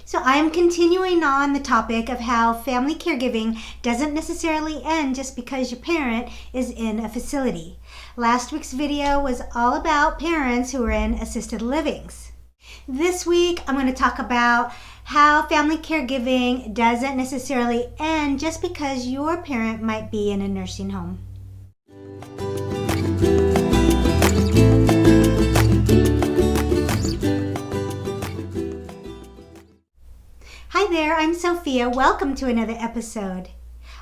So I'm continuing on the topic of how family caregiving doesn't necessarily end just because your parent is in a facility. Last week's video was all about parents who are in assisted livings. This week I'm going to talk about how family caregiving doesn't necessarily end just because your parent might be in a nursing home. Hi there, I'm Sophia. Welcome to another episode.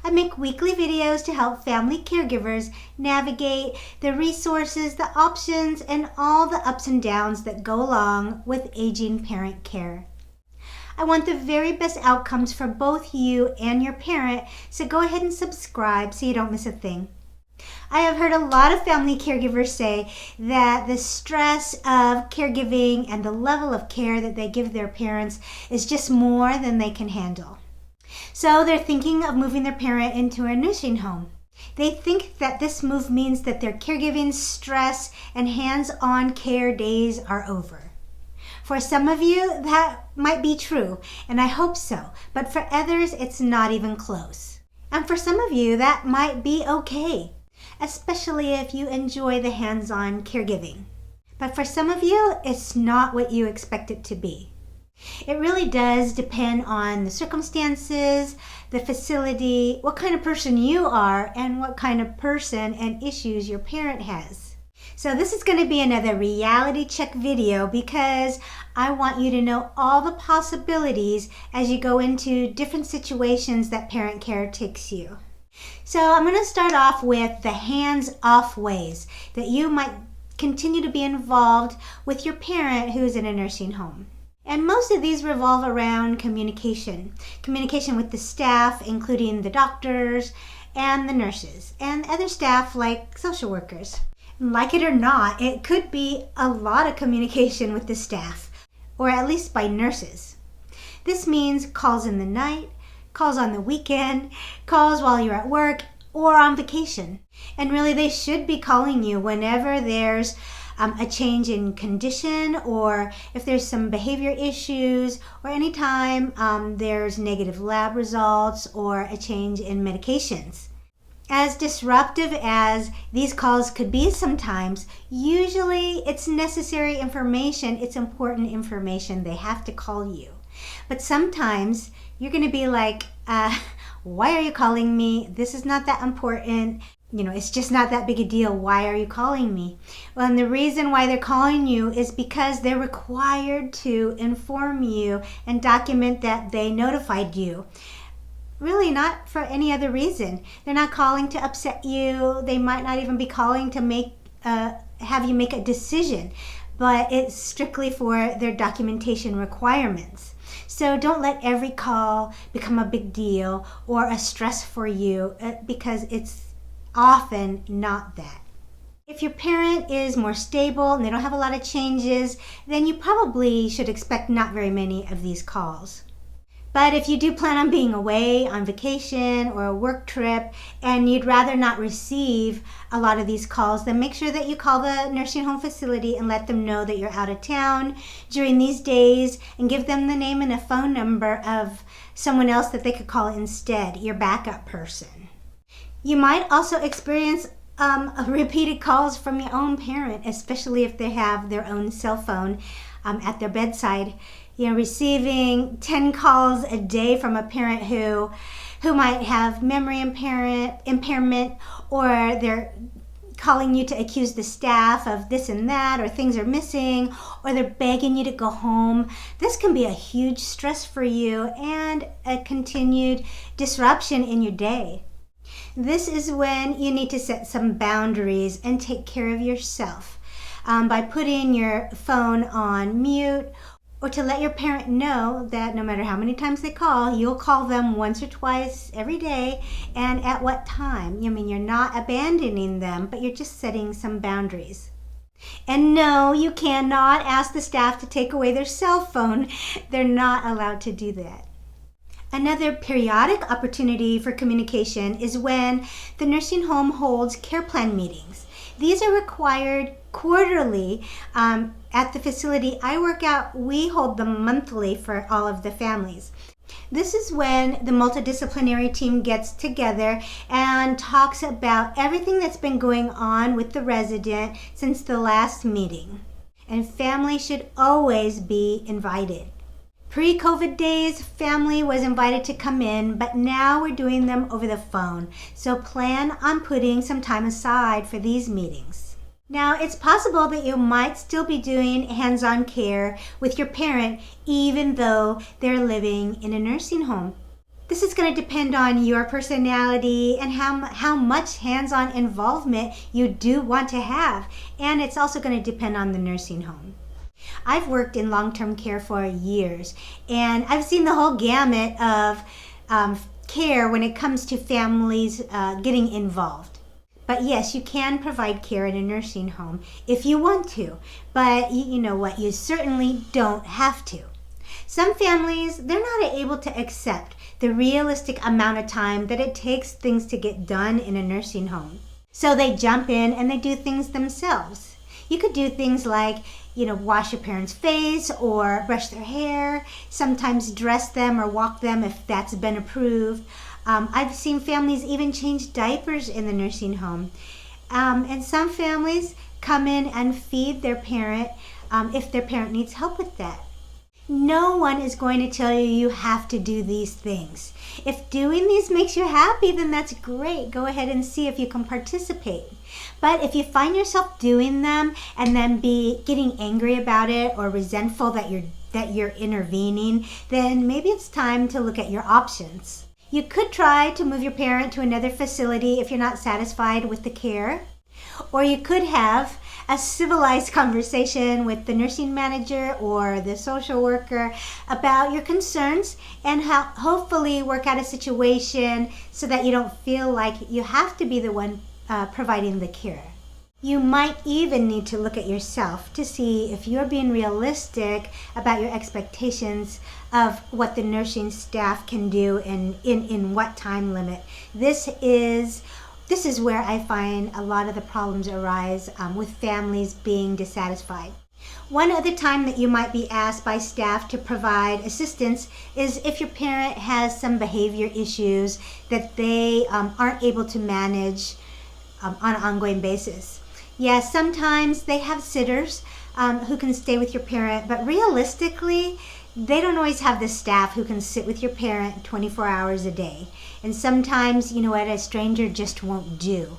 I make weekly videos to help family caregivers navigate the resources, the options, and all the ups and downs that go along with aging parent care. I want the very best outcomes for both you and your parent, so go ahead and subscribe so you don't miss a thing. I have heard a lot of family caregivers say that the stress of caregiving and the level of care that they give their parents is just more than they can handle. So they're thinking of moving their parent into a nursing home. They think that this move means that their caregiving stress and hands-on care days are over. For some of you, that might be true, and I hope so, but for others, it's not even close. And for some of you, that might be okay, especially if you enjoy the hands-on caregiving. But for some of you, it's not what you expect it to be. It really does depend on the circumstances, the facility, what kind of person you are, and what kind of person and issues your parent has. So this is going to be another reality check video because I want you to know all the possibilities as you go into different situations that parent care takes you. So I'm going to start off with the hands-off ways that you might continue to be involved with your parent who is in a nursing home. And most of these revolve around communication. Communication with the staff, including the doctors and the nurses, and other staff like social workers. Like it or not, it could be a lot of communication with the staff, or at least by nurses. This means calls in the night, calls on the weekend, calls while you're at work or on vacation. And really, they should be calling you whenever there's a change in condition, or if there's some behavior issues, or anytime there's negative lab results or a change in medications. As disruptive as these calls could be sometimes, usually it's necessary information, it's important information. They have to call you. But sometimes you're going to be like, why are you calling me? This is not that important. It's just not that big a deal. Why are you calling me? Well, and the reason why they're calling you is because they're required to inform you and document that they notified you. Really not for any other reason. They're not calling to upset you. They might not even be calling to have you make a decision, but it's strictly for their documentation requirements. So don't let every call become a big deal or a stress for you because it's often not that. If your parent is more stable and they don't have a lot of changes, then you probably should expect not very many of these calls. But if you do plan on being away on vacation or a work trip and you'd rather not receive a lot of these calls, then make sure that you call the nursing home facility and let them know that you're out of town during these days and give them the name and a phone number of someone else that they could call instead, your backup person. You might also experience repeated calls from your own parent, especially if they have their own cell phone at their bedside. Receiving 10 calls a day from a parent who might have memory impairment, or they're calling you to accuse the staff of this and that, or things are missing, or they're begging you to go home. This can be a huge stress for you and a continued disruption in your day. This is when you need to set some boundaries and take care of yourself by putting your phone on mute, or to let your parent know that no matter how many times they call, you'll call them once or twice every day, and at what time. You're not abandoning them, but you're just setting some boundaries. And no, you cannot ask the staff to take away their cell phone. They're not allowed to do that. Another periodic opportunity for communication is when the nursing home holds care plan meetings. These are required quarterly At the facility I work at, we hold them monthly for all of the families. This is when the multidisciplinary team gets together and talks about everything that's been going on with the resident since the last meeting. And family should always be invited. Pre-COVID days, family was invited to come in, but now we're doing them over the phone. So plan on putting some time aside for these meetings. Now, it's possible that you might still be doing hands-on care with your parent even though they're living in a nursing home. This is going to depend on your personality and how much hands-on involvement you do want to have. And it's also going to depend on the nursing home. I've worked in long-term care for years, and I've seen the whole gamut of care when it comes to families getting involved. But yes, you can provide care in a nursing home if you want to, but you know what, you certainly don't have to. Some families, they're not able to accept the realistic amount of time that it takes things to get done in a nursing home. So they jump in and they do things themselves. You could do things like, wash your parent's face or brush their hair, sometimes dress them or walk them if that's been approved. I've seen families even change diapers in the nursing home. And some families come in and feed their parent if their parent needs help with that. No one is going to tell you have to do these things. If doing these makes you happy, then that's great. Go ahead and see if you can participate. But if you find yourself doing them and then getting angry about it or resentful that you're intervening, then maybe it's time to look at your options. You could try to move your parent to another facility if you're not satisfied with the care. Or you could have a civilized conversation with the nursing manager or the social worker about your concerns and hopefully work out a situation so that you don't feel like you have to be the one providing the care. You might even need to look at yourself to see if you're being realistic about your expectations of what the nursing staff can do and in what time limit. This is where I find a lot of the problems arise with families being dissatisfied. One other time that you might be asked by staff to provide assistance is if your parent has some behavior issues that they aren't able to manage on an ongoing basis. Yes, sometimes they have sitters who can stay with your parent, but realistically, they don't always have the staff who can sit with your parent 24 hours a day. And sometimes, a stranger just won't do.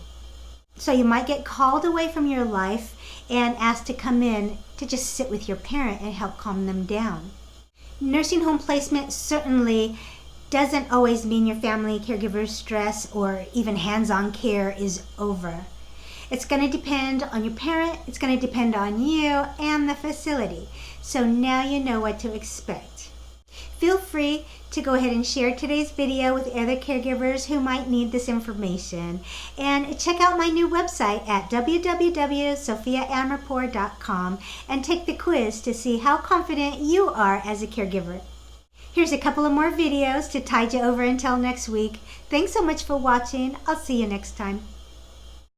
So you might get called away from your life and asked to come in to just sit with your parent and help calm them down. Nursing home placement certainly doesn't always mean your family caregiver's stress or even hands-on care is over. It's going to depend on your parent, it's going to depend on you and the facility. So now you know what to expect. Feel free to go ahead and share today's video with other caregivers who might need this information. And check out my new website at www.sophiaamarpour.com and take the quiz to see how confident you are as a caregiver. Here's a couple of more videos to tide you over until next week. Thanks so much for watching. I'll see you next time.